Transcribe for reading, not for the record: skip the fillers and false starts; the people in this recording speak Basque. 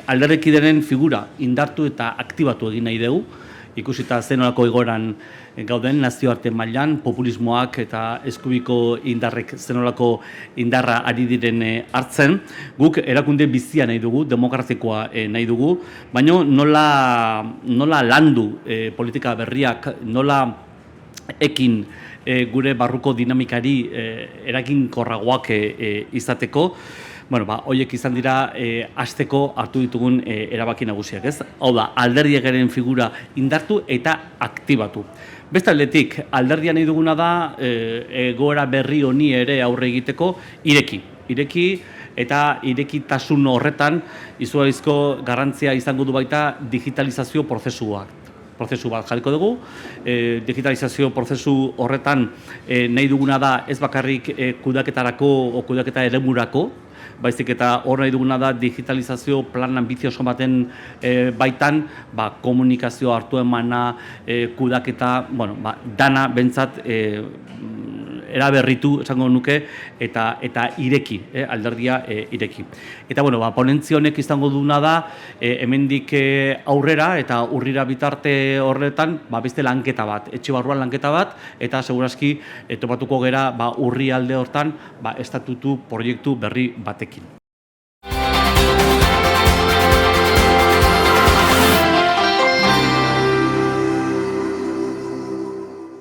alderdikideren figura indartu eta aktibatu egin nahi dugu, ikusita zenolako egoran gauden nazioarte mailan, populismoak eta eskubiko indarrek zenolako indarra ari diren hartzen, guk erakunde bizia nahi dugu, demokratikoa nahi dugu, baina nola landu politika berriak, nola ekin gure barruko dinamikari eraginkorragoak izateko, horiek izan dira hasteko hartu ditugun erabaki nagusiak, ez? Hau da, alderdiaren figura indartu eta aktibatu. Beste aldetik, alderdia nahi duguna da egoera berri honi ere aurre egiteko ireki eta irekitasun horretan izugarrizko garrantzia izango du baita digitalizazio prozesu bat jarriko dugu. Digitalizazio prozesu horretan nahi duguna da ez bakarrik kudeaketarako o kudeaketa eremurako, baizik eta hor nahi duguna da digitalizazio plan ambizioso baten baitan komunikazio hartu emana, kudeaketa, dana bentsat eraberritu esango nuke eta ireki, alderdia ireki. Eta ponentzia honek izango duna da hemendik aurrera eta urrira bitarte horretan beste lanketa bat, etxe barruan lanketa bat, eta segurazki topatuko gera urri alde hortan estatutu proiektu berri batekin.